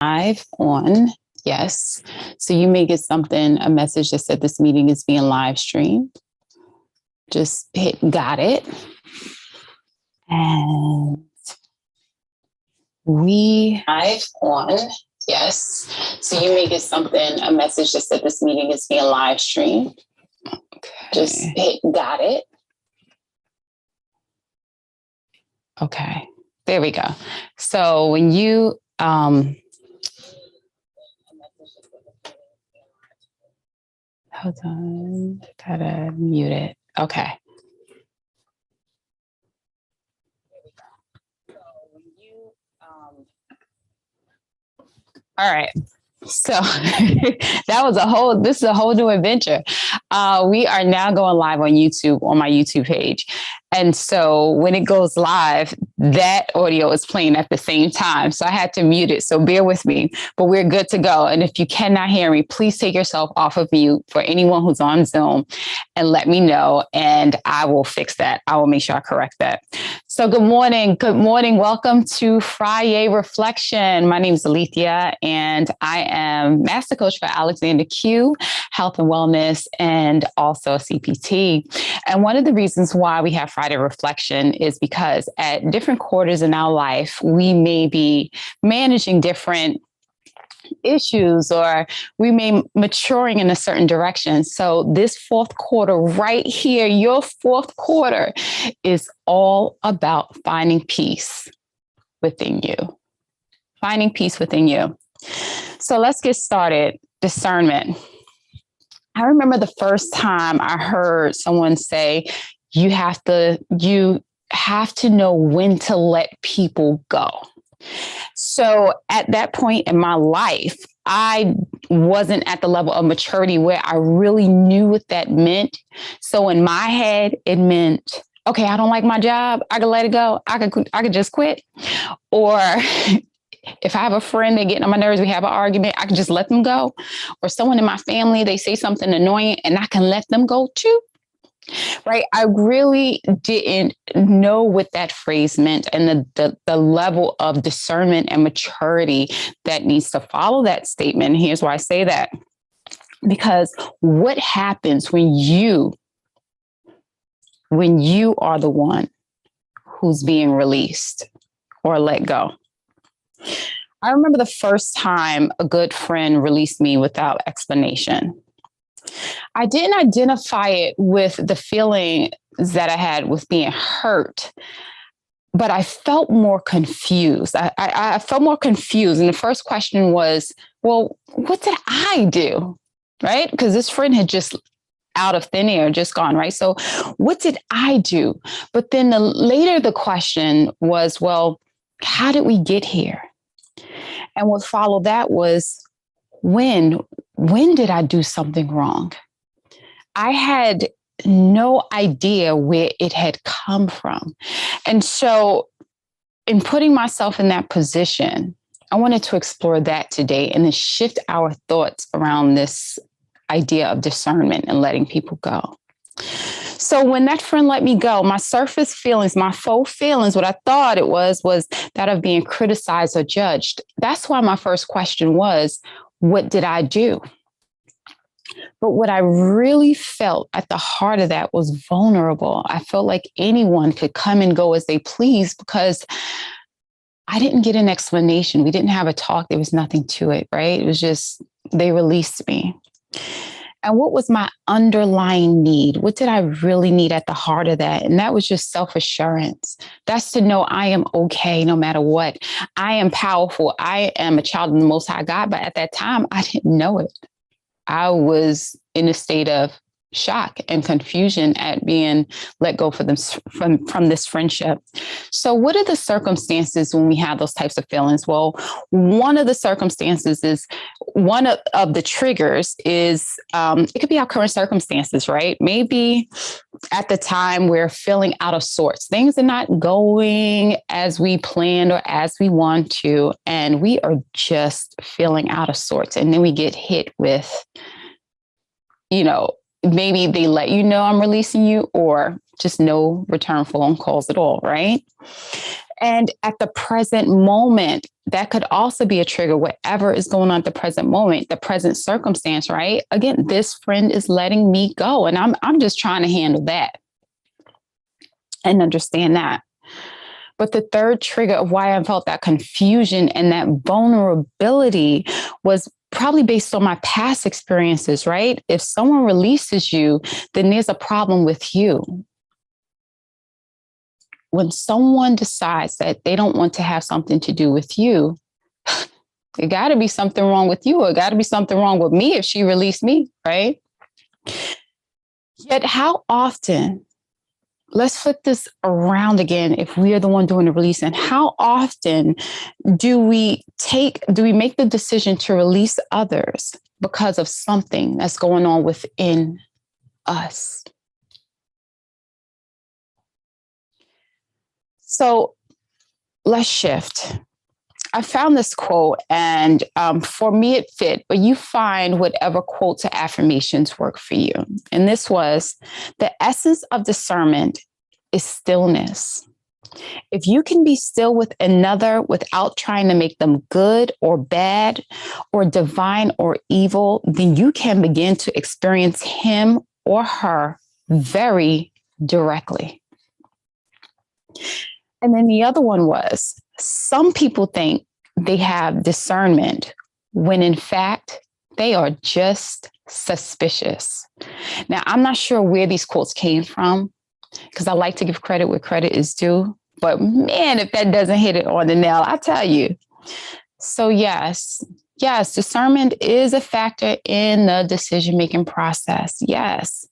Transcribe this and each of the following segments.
Live on. Yes. So you may get a message that said this meeting is being live streamed. Just hit got it. And we live on. Yes. So you may get a message that said this meeting is being live streamed. Okay. Just hit got it. Okay. There we go. So when you hold on, gotta mute it. Okay. All right. So this is a whole new adventure. We are now going live on YouTube, on my YouTube page. And so when it goes live, that audio is playing at the same time. So I had to mute it. So bear with me, but we're good to go. And if you cannot hear me, please take yourself off of mute for anyone who's on Zoom and let me know. And I will fix that. I will make sure I correct that. So good morning. Good morning. Welcome to Friday Reflection. My name is Alethea, and I am Master Coach for Alexander Q, Health and Wellness, and also a CPT. And one of the reasons why we have Friday Reflection is because at different quarters in our life, we may be managing different issues, or we may maturing in a certain direction. So this fourth quarter right here, your fourth quarter is all about finding peace within you. Finding peace within you. So let's get started. Discernment. I remember the first time I heard someone say, you have to know when to let people go. So at that point in my life, I wasn't at the level of maturity where I really knew what that meant. So in my head, it meant, okay, I don't like my job. I could let it go. I could just quit. Or if I have a friend, they're getting on my nerves, we have an argument, I can just let them go. Or someone in my family, they say something annoying and I can let them go too. Right. I really didn't know what that phrase meant and the level of discernment and maturity that needs to follow that statement. And here's why I say that. Because what happens when you are the one who's being released or let go? I remember the first time a good friend released me without explanation. I didn't identify it with the feeling that I had with being hurt, but I felt more confused. I felt more confused. And the first question was, well, what did I do? Right? Because this friend had just out of thin air, just gone, right? So what did I do? But then later the question was, well, how did we get here? And what followed that was, when did I do something wrong? I had no idea where it had come from. And so in putting myself in that position, I wanted to explore that today and then shift our thoughts around this idea of discernment and letting people go. So when that friend let me go, my surface feelings, my faux feelings, what I thought it was that of being criticized or judged. That's why my first question was, what did I do? But what I really felt at the heart of that was vulnerable. I felt like anyone could come and go as they please because I didn't get an explanation. We didn't have a talk. There was nothing to it, right? It was just, they released me. And what was my underlying need? What did I really need at the heart of that? And that was just self-assurance. That's to know I am okay no matter what. I am powerful. I am a child of the Most High God. But at that time, I didn't know it. I was in a state of shock and confusion at being let go from this friendship. So what are the circumstances when we have those types of feelings? Well, one of the circumstances is, one of the triggers is, it could be our current circumstances, right? Maybe at the time we're feeling out of sorts. Things are not going as we planned or as we want to, and we are just feeling out of sorts. And then we get hit with, maybe they let you know I'm releasing you, or just no return phone calls at all, right? And at the present moment, that could also be a trigger, whatever is going on at the present moment, the present circumstance, right? Again, this friend is letting me go, and I'm just trying to handle that and understand that. But the third trigger of why I felt that confusion and that vulnerability was probably based on my past experiences, right? If someone releases you, then there's a problem with you. When someone decides that they don't want to have something to do with you, it got to be something wrong with you, or it got to be something wrong with me if she released me, right? Yet how often, let's flip this around again, if we are the one doing the releasing, how often do we make the decision to release others because of something that's going on within us? So let's shift. I found this quote, and for me, it fit, but you find whatever quotes or affirmations work for you. And this was: the essence of discernment is stillness. If you can be still with another without trying to make them good or bad or divine or evil, then you can begin to experience him or her very directly. And then the other one was, some people think they have discernment when in fact they are just suspicious. Now, I'm not sure where these quotes came from, because I like to give credit where credit is due. But man, if that doesn't hit it on the nail, I tell you. So yes, discernment is a factor in the decision-making process. Yes.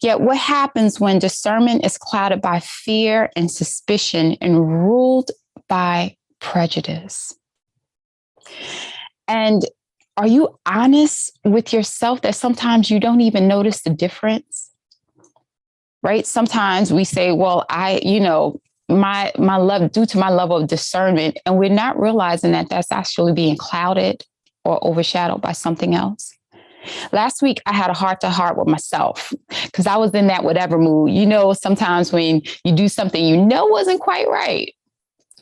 Yet what happens when discernment is clouded by fear and suspicion and ruled by prejudice? And are you honest with yourself that sometimes you don't even notice the difference? Right? Sometimes we say, well, my love, due to my level of discernment, and we're not realizing that that's actually being clouded or overshadowed by something else. Last week, I had a heart-to-heart with myself because I was in that whatever mood. Sometimes when you do something wasn't quite right.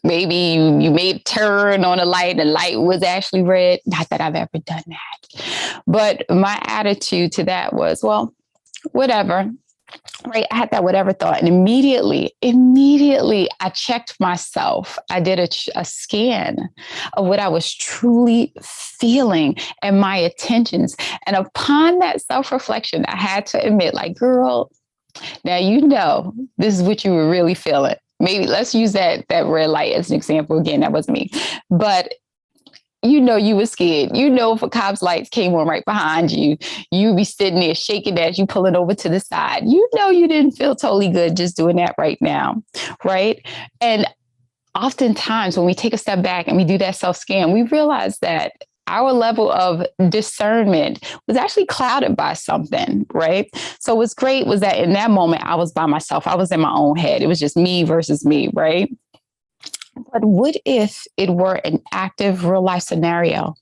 Maybe you made a turn on a light and the light was actually red. Not that I've ever done that. But my attitude to that was, well, whatever. Right. I had that whatever thought. And immediately I checked myself. I did a scan of what I was truly feeling and my intentions. And upon that self-reflection, I had to admit, like, girl, now this is what you were really feeling. Maybe let's use that red light as an example. Again, that was me. But you were scared. If a cop's lights came on right behind you, you'd be sitting there shaking as you pulling over to the side. You didn't feel totally good just doing that right now, right? And oftentimes when we take a step back and we do that self-scan, we realize that our level of discernment was actually clouded by something, right? So what's great was that in that moment, I was by myself. I was in my own head. It was just me versus me, right? But what if it were an active real life scenario?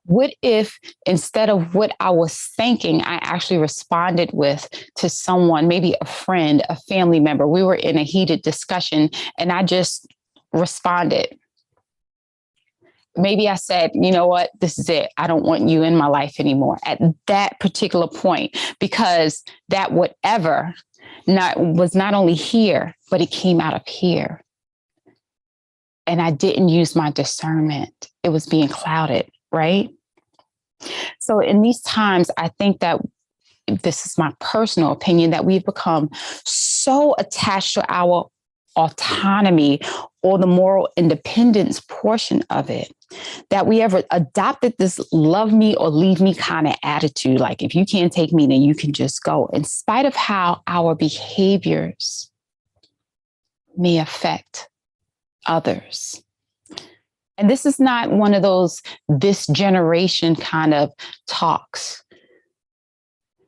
What if instead of what I was thinking, I actually responded with to someone, maybe a friend, a family member? We were in a heated discussion and I just responded. Maybe I said, you know what, this is it. I don't want you in my life anymore at that particular point, because that whatever was not only here, but it came out of here. And I didn't use my discernment. It was being clouded, right? So in these times, I think that this is my personal opinion, that we've become so attached to our autonomy or the moral independence portion of it, that we ever adopted this love me or leave me kind of attitude. Like, if you can't take me, then you can just go, in spite of how our behaviors may affect others. And this is not one of those this generation kind of talks,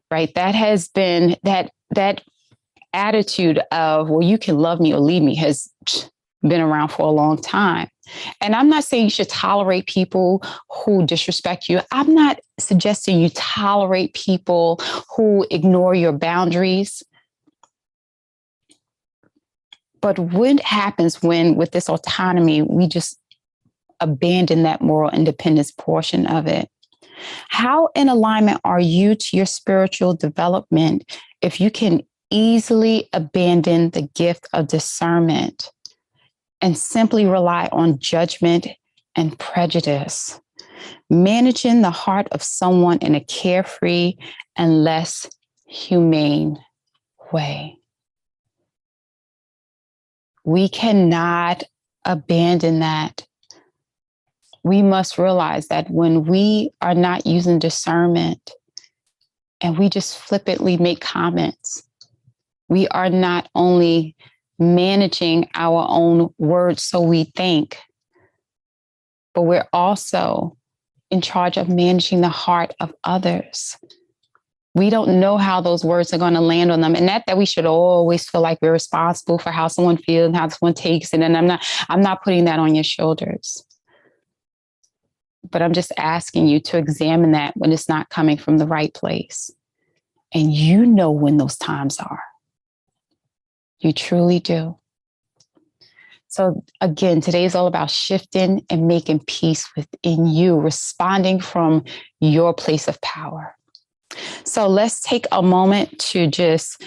right? That has been that attitude of, well, you can love me or leave me, has been around for a long time. And I'm not saying you should tolerate people who disrespect you. I'm not suggesting you tolerate people who ignore your boundaries. But what happens when, with this autonomy, we just abandon that moral independence portion of it? How in alignment are you to your spiritual development if you can easily abandon the gift of discernment and simply rely on judgment and prejudice, managing the heart of someone in a carefree and less humane way? We cannot abandon that. We must realize that when we are not using discernment and we just flippantly make comments, we are not only managing our own words so we think, but we're also in charge of managing the heart of others. We don't know how those words are going to land on them. And that we should always feel like we're responsible for how someone feels and how someone takes it. And I'm not putting that on your shoulders. But I'm just asking you to examine that when it's not coming from the right place. And you know when those times are. You truly do. So again, today is all about shifting and making peace within you, responding from your place of power. So let's take a moment to just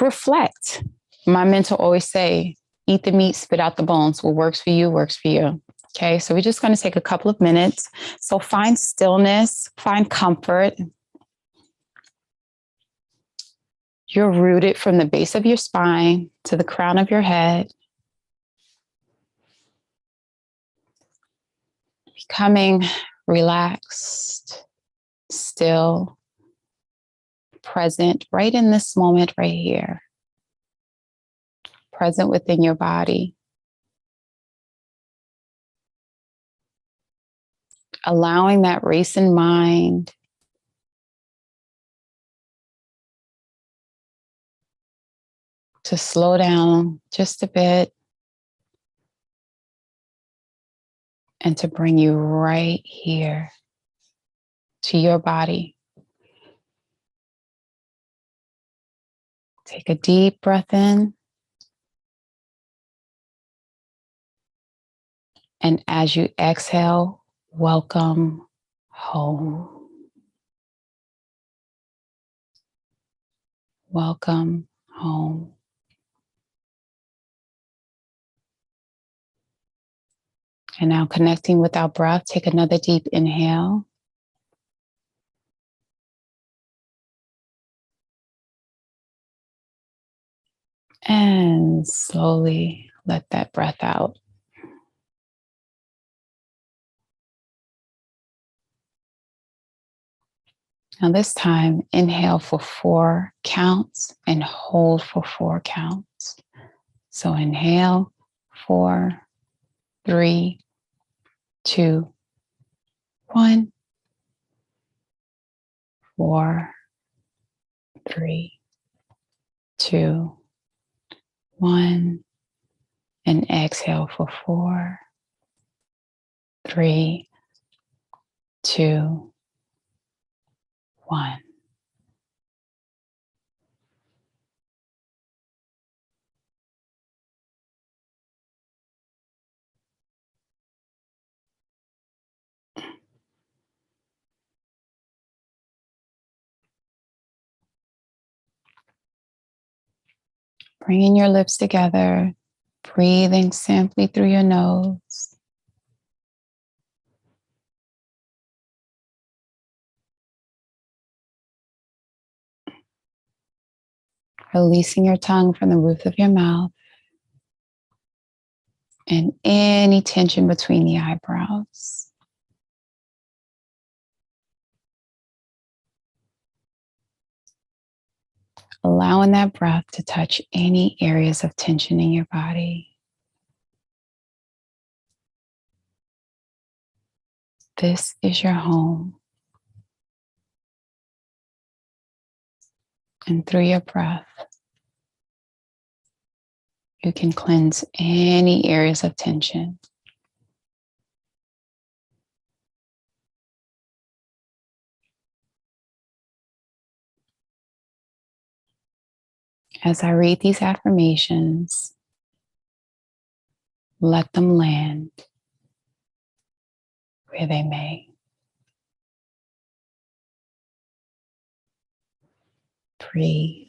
reflect. My mentor always say, eat the meat, spit out the bones. What works for you, works for you. Okay, so we're just going to take a couple of minutes. So find stillness, find comfort. You're rooted from the base of your spine to the crown of your head. Becoming relaxed, still, present right in this moment right here. Present within your body. Allowing that racing mind to slow down just a bit and to bring you right here to your body. Take a deep breath in. And as you exhale, welcome home. Welcome home. And now connecting with our breath, take another deep inhale. And slowly let that breath out. Now this time, inhale for 4 counts and hold for 4 counts. So inhale, 4, 3, 2, 1. 4, 3, 2, 1. And exhale for 4, 3, 2, 1. Bringing your lips together, breathing simply through your nose. Releasing your tongue from the roof of your mouth and any tension between the eyebrows. Allowing that breath to touch any areas of tension in your body. This is your home. And through your breath, you can cleanse any areas of tension. As I read these affirmations, Let them land where they may. Breathe.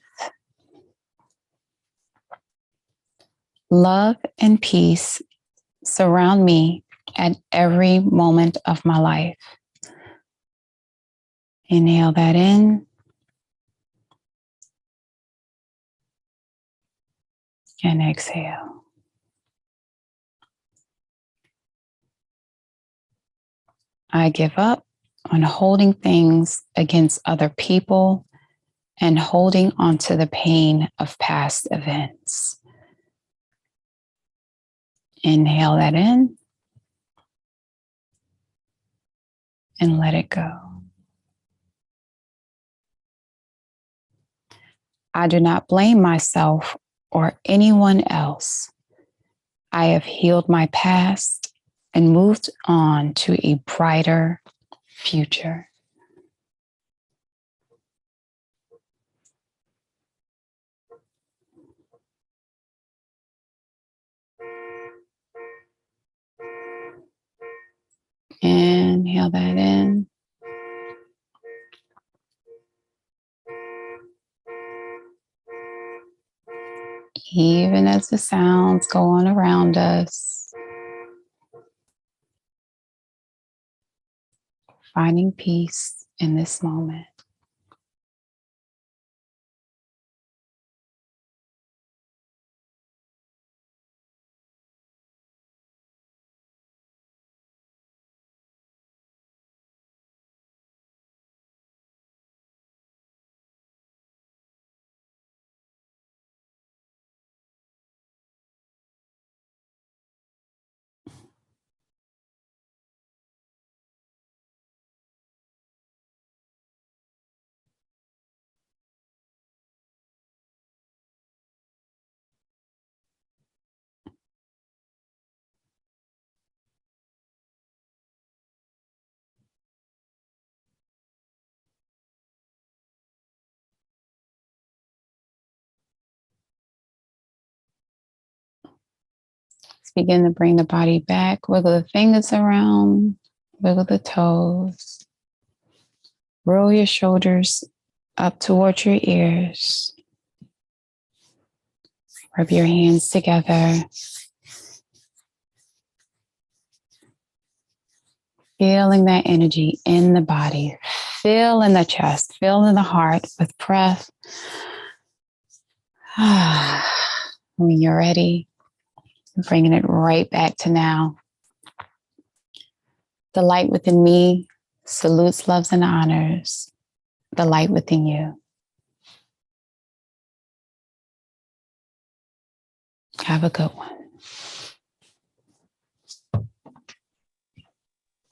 Love and peace surround me at every moment of my life. Inhale that in. And exhale. I give up on holding things against other people and holding onto the pain of past events. Inhale that in and let it go. I do not blame myself or anyone else. I have healed my past and moved on to a brighter future. Inhale that in. Even as the sounds go on around us, finding peace in this moment. Let's begin to bring the body back. Wiggle the fingers around, wiggle the toes. Roll your shoulders up towards your ears. Rub your hands together. Feeling that energy in the body. Feel in the chest. Feel in the heart with breath. When you're ready, bringing it right back to now. The light within me salutes, loves, and honors the light within you. Have a good one.